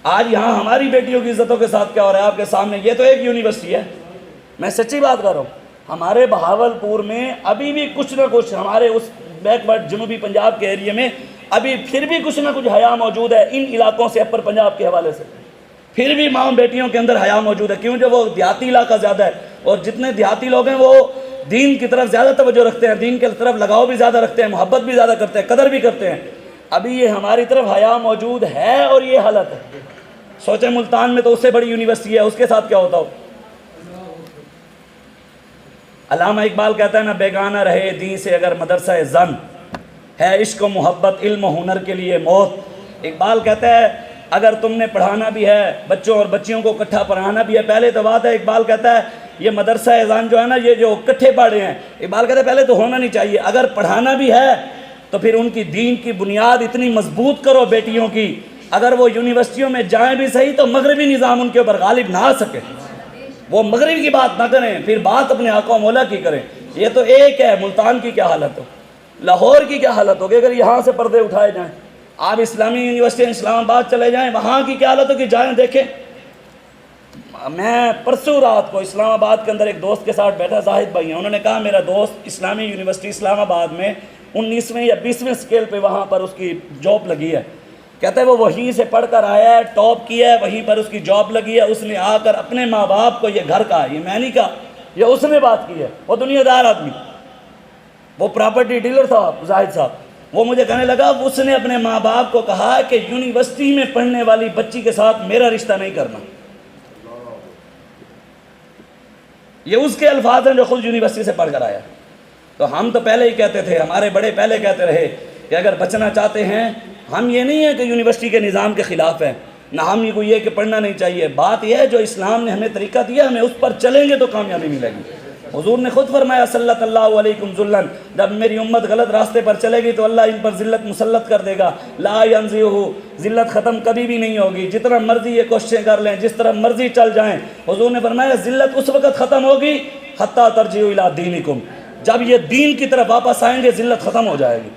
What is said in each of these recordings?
آج یہاں ہماری بیٹیوں کی عزتوں کے ساتھ کیا ہو رہا ہے آپ کے سامنے؟ یہ تو ایک یونیورسٹی ہے، میں سچی بات کر رہا ہوں، ہمارے بہاولپور میں ابھی بھی کچھ نہ کچھ، ہمارے اس بیک ورڈ جنوبی پنجاب کے ایریے میں ابھی پھر بھی کچھ نہ کچھ حیا موجود ہے ان علاقوں سے، اپر پنجاب کے حوالے سے پھر بھی ماں بیٹیوں کے اندر حیا موجود ہے۔ کیوں؟ جو وہ دیہاتی علاقہ زیادہ ہے، اور جتنے دیہاتی لوگ ہیں وہ دین کی طرف زیادہ توجہ رکھتے ہیں، دین کی طرف لگاؤ بھی زیادہ رکھتے ہیں، محبت بھی زیادہ کرتے ہیں، قدر بھی کرتے ہیں۔ ابھی یہ ہماری طرف حیا موجود ہے اور یہ حالت ہے۔ سوچیں ملتان میں تو اس سے بڑی یونیورسٹی ہے، اس کے ساتھ کیا ہوتا ہو؟ علامہ اقبال کہتا ہے نا، بیگانہ رہے دین سے اگر مدرسہ زن، ہے عشق و محبت علم و ہنر کے لیے موت۔ اقبال کہتا ہے اگر تم نے پڑھانا بھی ہے بچوں اور بچیوں کو اکٹھا پڑھانا بھی ہے، پہلے تو بات ہے، اقبال کہتا ہے یہ مدرسہ زن جو ہے نا، یہ جو اکٹھے پڑھ رہے ہیں، اقبال کہتا ہے پہلے تو ہونا نہیں چاہیے، اگر پڑھانا بھی ہے تو پھر ان کی دین کی بنیاد اتنی مضبوط کرو بیٹیوں کی، اگر وہ یونیورسٹیوں میں جائیں بھی صحیح تو مغربی نظام ان کے اوپر غالب نہ آ سکے، وہ مغرب کی بات نہ کریں، پھر بات اپنے آقا و مولا کی کریں۔ یہ تو ایک ہے، ملتان کی کیا حالت ہو، لاہور کی کیا حالت ہوگی اگر یہاں سے پردے اٹھائے جائیں؟ آپ اسلامی یونیورسٹی اسلام آباد چلے جائیں، وہاں کی کیا حالت ہوگی، جائیں دیکھیں۔ میں پرسوں رات کو اسلام آباد کے اندر ایک دوست کے ساتھ بیٹھا، زاہد بھائی ہیں، انہوں نے کہا میرا دوست اسلامی یونیورسٹی اسلام آباد میں 19ویں یا 20ویں سکیل پہ وہاں پر اس کی جاب لگی ہے، کہتا ہے وہ وہیں سے پڑھ کر آیا ہے، ٹاپ کیا ہے، وہیں پر اس کی جاب لگی ہے، اس نے آ کر اپنے ماں باپ کو یہ گھر کہا، یہ میں نہیں کہا، یہ اس نے بات کی ہے، وہ دنیا دار آدمی، وہ پراپرٹی ڈیلر تھا زاہد صاحب، وہ مجھے کہنے لگا اس نے اپنے ماں باپ کو کہا کہ یونیورسٹی میں پڑھنے والی بچی کے ساتھ میرا رشتہ نہیں کرنا۔ یہ اس کے الفاظ ہیں جو خود یونیورسٹی سے پڑھ کر آیا۔ تو ہم تو پہلے ہی کہتے تھے، ہمارے بڑے پہلے کہتے رہے کہ اگر بچنا چاہتے ہیں، ہم یہ نہیں ہے کہ یونیورسٹی کے نظام کے خلاف ہیں، نہ ہم یہ کہ پڑھنا نہیں چاہیے، بات یہ ہے جو اسلام نے ہمیں طریقہ دیا ہمیں اس پر چلیں گے تو کامیابی ملے گی۔ حضور نے خود فرمایا صلی اللہ علیکم ذلن، جب میری امت غلط راستے پر چلے گی تو اللہ ان پر ذلت مسلط کر دے گا، لا ینزعہ، ذلت ختم کبھی بھی نہیں ہوگی، جتنا مرضی یہ کوششیں کر لیں، جس طرح مرضی چل جائیں۔ حضور نے فرمایا ذلت اس وقت ختم ہوگی حتی ترجعوا الی دینکم، جب یہ دین کی طرف واپس آئیں گے ذلت ختم ہو جائے گی،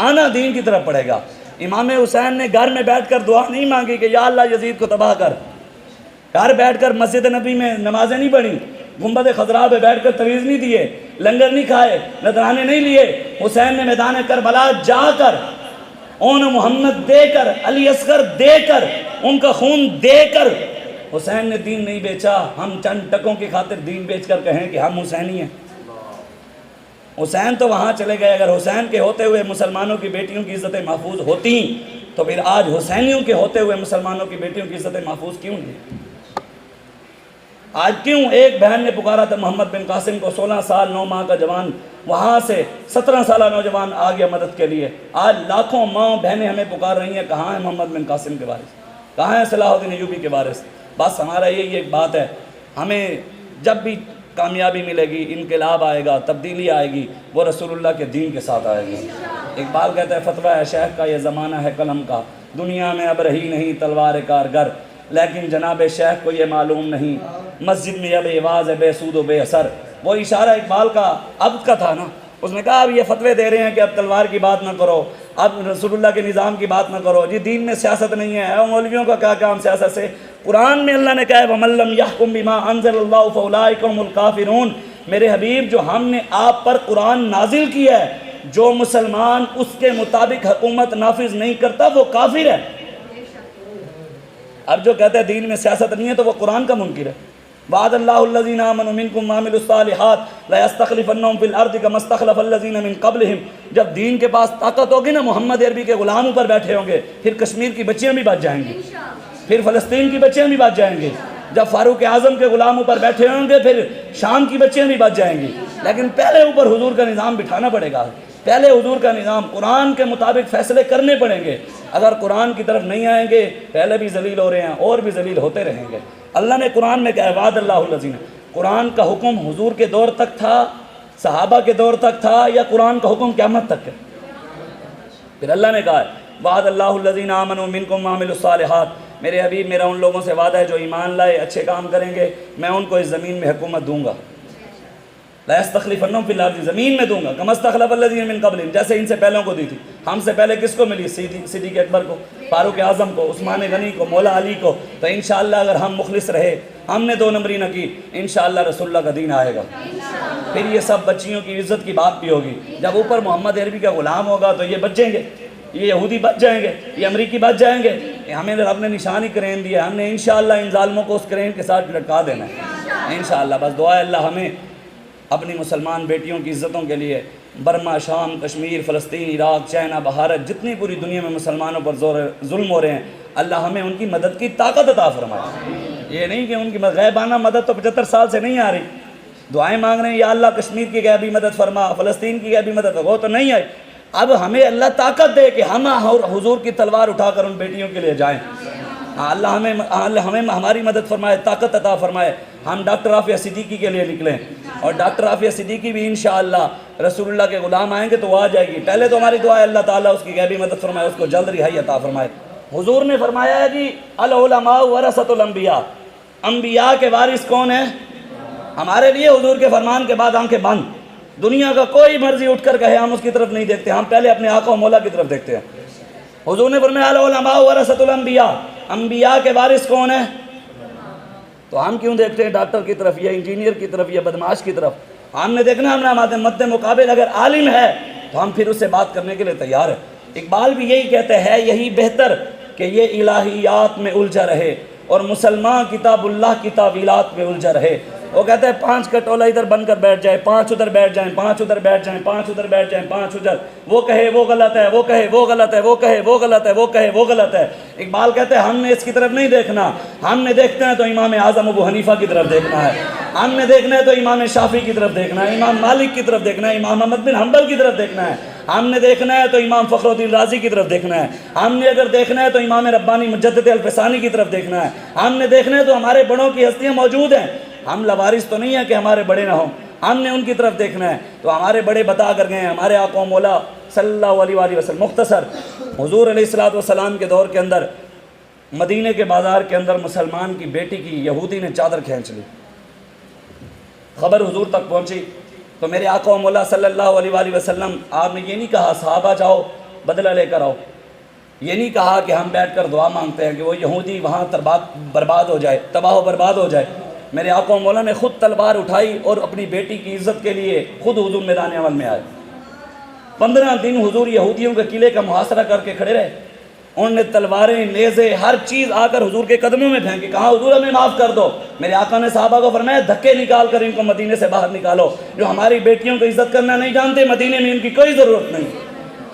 آنا دین کی طرف پڑے گا۔ امام حسین نے گھر میں بیٹھ کر دعا نہیں مانگی کہ یا اللہ یزید کو تباہ کر، گھر بیٹھ کر مسجد نبی میں نمازیں نہیں پڑھی، گنبد خضراء پہ بیٹھ کر تویز نہیں دیے، لنگر نہیں کھائے، نذرانے نہیں لیے۔ حسین نے میدان کربلا جا کر اون محمد دے کر، علی اصغر دے کر، ان کا خون دے کر حسین نے دین نہیں بیچا۔ ہم چند ٹکوں کی خاطر دین بیچ کر کہیں کہ ہم حسینی ہیں؟ حسین تو وہاں چلے گئے، اگر حسین کے ہوتے ہوئے مسلمانوں کی بیٹیوں کی عزتیں محفوظ ہوتی تو پھر آج حسینیوں کے ہوتے ہوئے مسلمانوں کی بیٹیوں کی عزتیں محفوظ کیوں نہیں؟ آج کیوں ایک بہن نے پکارا تھا محمد بن قاسم کو، 16 سال 9 ماہ کا جوان، وہاں سے 17 سالہ نوجوان آ گیا مدد کے لیے۔ آج لاکھوں ماں بہنیں ہمیں پکار رہی ہیں، کہاں ہے محمد بن قاسم کے وارث، کہاں ہے صلاح الدین ایوبی کے وارث؟ بس ہمارا یہی ایک بات ہے، ہمیں جب بھی کامیابی ملے گی، انقلاب آئے گا، تبدیلی آئے گی، وہ رسول اللہ کے دین کے ساتھ آئے گی۔ اقبال کہتا ہے فتویٰ ہے شیخ کا یہ زمانہ ہے قلم کا، دنیا میں اب رہی نہیں تلوار کارگر، لیکن جناب شیخ کو یہ معلوم نہیں مسجد میں اب عواز ہے بے سود و بے اثر۔ وہ اشارہ اقبال کا عبد کا تھا نا، اس نے کہا اب یہ فتوے دے رہے ہیں کہ اب تلوار کی بات نہ کرو، اب رسول اللہ کے نظام کی بات نہ کرو، جی دین میں سیاست نہیں ہے، مولویوں کا کیا کام سیاست سے؟ قرآن میں اللہ نے کہا ہے وَمَن لَّمْ يَحْكُم بِمَا أَنزَلَ اللَّهُ فَأُولَٰئِكَ هُمُ الْكَافِرُونَ۔ میرے حبیب جو ہم نے آپ پر قرآن نازل کیا ہے، جو مسلمان اس کے مطابق حکومت نافذ نہیں کرتا وہ کافر ہے۔ اب جو کہتا ہے دین میں سیاست نہیں ہے تو وہ قرآن کا منکر ہے۔ وعد اللہ الذین آمنوا منکم وعملوا الصالحات لیستخلفنہم فی الارض کما استخلف الذین من قبلہم۔ جب دین کے پاس طاقت ہوگی نا، محمد عربی کے غلاموں پر بیٹھے ہوں گے، پھر کشمیر کی بچیاں بھی بچ جائیں گی، پھر فلسطین کی بچیاں بھی بچ جائیں گی۔ جب فاروق اعظم کے غلاموں پر بیٹھے ہوں گے، پھر شام کی بچیاں بھی بچ جائیں گی۔ لیکن پہلے اوپر حضور کا نظام بٹھانا پڑے گا، پہلے حضور کا نظام، قرآن کے مطابق فیصلے کرنے پڑیں گے۔ اگر قرآن کی طرف نہیں آئیں گے، پہلے بھی ذلیل ہو رہے ہیں اور بھی ذلیل ہوتے رہیں گے۔ اللہ نے قرآن میں کہا وعد اللہ الذین، قرآن کا حکم حضور کے دور تک تھا، صحابہ کے دور تک تھا، یا قرآن کا حکم قیامت تک ہے؟ پھر اللہ نے کہا وعد اللہ الذین آمنوا منکم وعملوا الصالحات، میرے حبیب میرا ان لوگوں سے وعدہ ہے جو ایمان لائے، اچھے کام کریں گے، میں ان کو اس زمین میں حکومت دوں گا۔ لا یستخلفنہم فی الارض، زمین میں دوں گا، کما استخلف الذین من قبلہم، جیسے ان سے پہلوں کو دی تھی۔ ہم سے پہلے کس کو ملی؟ صدیق اکبر کو، فاروق اعظم کو، عثمان غنی کو، مولا علی کو۔ تو انشاءاللہ اگر ہم مخلص رہے، ہم نے دو نمبری نہ کی، انشاءاللہ رسول اللہ کا دین آئے گا۔ پھر یہ سب بچیوں کی عزت کی بات بھی ہوگی۔ جب اوپر محمد عربی کا غلام ہوگا تو یہ بچیں گے، یہ یہودی بچ جائیں گے، یہ امریکی بچ جائیں گے۔ ہمیں رب نے نشانی کرین دیا، ہم نے انشاءاللہ ان ظالموں کو اس کرین کے ساتھ لٹکا دینا ہے انشاءاللہ۔ بس دعا ہے اللہ ہمیں اپنی مسلمان بیٹیوں کی عزتوں کے لیے، برما، شام، کشمیر، فلسطین، عراق، چائنا، بھارت، جتنی پوری دنیا میں مسلمانوں پر ظلم ہو رہے ہیں، اللہ ہمیں ان کی مدد کی طاقت عطا فرمائے۔ یہ نہیں کہ ان کی غیبانہ مدد تو 75 سال سے نہیں آ رہی، دعائیں مانگ رہے ہیں یا اللہ کشمیر کی غیبی مدد فرما، فلسطین کی غیبی مدد، وہ تو نہیں آئی۔ اب ہمیں اللہ طاقت دے کہ ہم حضور کی تلوار اٹھا کر ان بیٹیوں کے لیے جائیں۔ اللہ ہمیں ہماری مدد فرمائے، طاقت عطا فرمائے۔ ہم ڈاکٹر عافیہ صدیقی کے لیے نکلیں، اور ڈاکٹر عافیہ صدیقی بھی انشاءاللہ رسول اللہ کے غلام آئیں گے تو وہ آ جائے گی۔ پہلے تو ہماری دعا ہے اللہ تعالیٰ اس کی غیبی مدد فرمائے، اس کو جلد رہائی عطا فرمائے۔ حضور نے فرمایا ہے جی العلماء ورثۃ الانبیاء، انبیاء کے وارث کون ہیں؟ ہمارے لیے حضور کے فرمان کے بعد آنکھیں بند، دنیا کا کوئی مرضی اٹھ کر کہے ہم اس کی طرف نہیں دیکھتے، ہم پہلے اپنے آقا و مولا کی طرف دیکھتے ہیں۔ حضور نے فرمایا العلماء ورثۃ الانبیاء، انبیاء کے وارث کون ہیں؟ تو ہم کیوں دیکھتے ہیں ڈاکٹر کی طرف یا انجینئر کی طرف یا بدماش کی طرف؟ ہم نے دیکھنا ہمارے مد مقابل اگر عالم ہے تو ہم پھر اس سے بات کرنے کے لیے تیار ہیں۔ اقبال بھی یہی کہتے ہیں، یہی بہتر کہ یہ الہیات میں الجھا رہے اور مسلمان کتاب اللہ کی تعویلات میں الجھا رہے۔ وہ کہتے ہیں 5 کا ٹولہ ادھر بن کر بیٹھ جائے، 5 ادھر بیٹھ جائیں، 5 ادھر بیٹھ جائیں، 5 ادھر بیٹھ جائیں، 5 ادھر، وہ کہے وہ غلط ہے، وہ کہے وہ غلط ہے، وہ کہے وہ غلط ہے، وہ کہے وہ غلط ہے۔ اقبال کہتے ہیں ہم نے اس کی طرف نہیں دیکھنا، ہم نے دیکھنا ہے تو امام اعظم ابو حنیفہ کی طرف دیکھنا ہے، ہم نے دیکھنا ہے تو امام شافعی کی طرف دیکھنا ہے، امام مالک کی طرف دیکھنا ہے، امام احمد بن حنبل کی طرف دیکھنا ہے، ہم نے دیکھنا ہے تو امام فخر الدین رازی کی طرف دیکھنا ہے، ہم نے اگر دیکھنا ہے تو امام ربانی مجدد الفسانی کی طرف دیکھنا ہے، ہم نے دیکھنا ہے تو ہمارے بڑوں کی ہستیاں موجود ہیں۔ ہم لوارث تو نہیں ہے کہ ہمارے بڑے نہ ہوں، ہم نے ان کی طرف دیکھنا ہے۔ تو ہمارے بڑے بتا کر گئے ہیں، ہمارے آقا و مولا صلی اللہ علیہ وآلہ وسلم۔ مختصر، حضور علیہ السلام کے دور کے اندر مدینے کے بازار کے اندر مسلمان کی بیٹی کی یہودی نے چادر کھینچ لی، خبر حضور تک پہنچی تو میرے آقا و مولا صلی اللہ علیہ وآلہ وسلم، آپ نے یہ نہیں کہا صحابہ جاؤ بدلہ لے کر آؤ، یہ نہیں کہا کہ ہم بیٹھ کر دعا مانگتے ہیں کہ وہ یہودی وہاں برباد ہو جائے، تباہ و برباد ہو جائے۔ میرے آقا و مولا نے خود تلوار اٹھائی اور اپنی بیٹی کی عزت کے لیے خود حضور میدان عمل میں آئے۔ 15 دن حضور یہودیوں کے قلعے کا محاصرہ کر کے کھڑے رہے، انہوں نے تلواریں، نیزے، ہر چیز آ کر حضور کے قدموں میں پھینکی، کہا حضور ہمیں معاف کر دو۔ میرے آقا نے صحابہ کو فرمایا دھکے نکال کر ان کو مدینے سے باہر نکالو، جو ہماری بیٹیوں کو عزت کرنا نہیں جانتے، مدینے میں ان کی کوئی ضرورت نہیں۔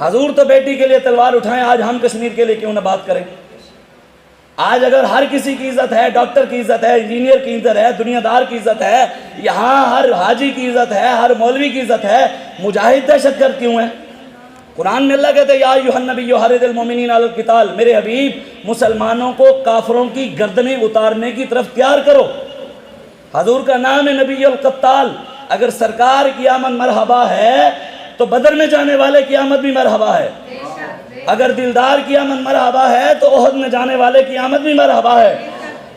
حضور تو بیٹی کے لیے تلوار اٹھائیں، آج ہم کشمیر کے لیے کیوں نہ بات کریں؟ آج اگر ہر کسی کی عزت ہے، ڈاکٹر کی عزت ہے، انجینئر کی عزت ہے، دنیا دار کی عزت ہے، یہاں ہر حاجی کی عزت ہے، ہر مولوی کی عزت ہے، مجاہد دہشت گرد کیوں ہے؟ قرآن میں اللہ کہتے ہیں یا ایھا النبی حرض المؤمنین علی القتال، میرے حبیب مسلمانوں کو کافروں کی گردنیں اتارنے کی طرف تیار کرو۔ حضور کا نام ہے نبی القتال۔ اگر سرکار کی آمد مرحبا ہے تو بدر میں جانے والے کی آمد بھی مرحبا ہے، اگر دلدار کی آمد مرحبا ہے تو احد میں جانے والے کی آمد بھی مرحبا ہے،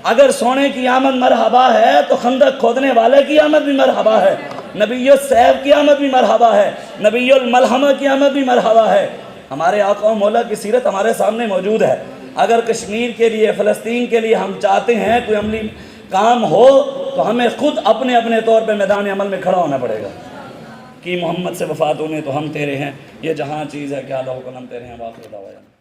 اگر سونے کی آمد مرحبا ہے تو خندق کھودنے والے کی آمد بھی مرحبا ہے، نبی السیف کی آمد بھی مرحبا ہے، نبی الملحمہ کی آمد بھی مرحبا ہے۔ ہمارے آقا و مولا کی سیرت ہمارے سامنے موجود ہے۔ اگر کشمیر کے لیے، فلسطین کے لیے ہم چاہتے ہیں کوئی عملی کام ہو تو ہمیں خود اپنے اپنے طور پہ میدان عمل میں کھڑا ہونا پڑے گا کہ محمد سے وفات ہونے تو ہم تیرے ہیں، یہ جہاں چیز ہے کیا لو قلم تیرے ہیں، واخر دعوانا